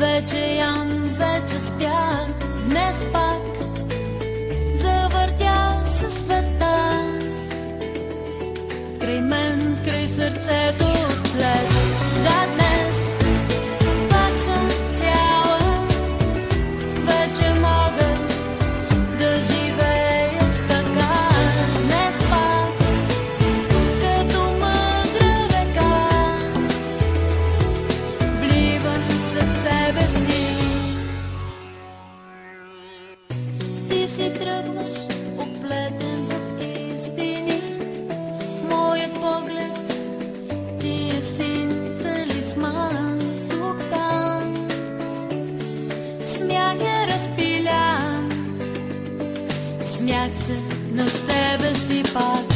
Вече ям, вече спя, днес пак завъртя се света. Край мен, край сърцето тлес. Да, днес пак съм цяла, вече мога да живея така. Днес пак, като мъдра река, вливам се в себе си. Ти си тръгваш, оплетен в истини, моят поглед ти е син талисман. Тук-там смях е разпилян, смях се на себе си пак.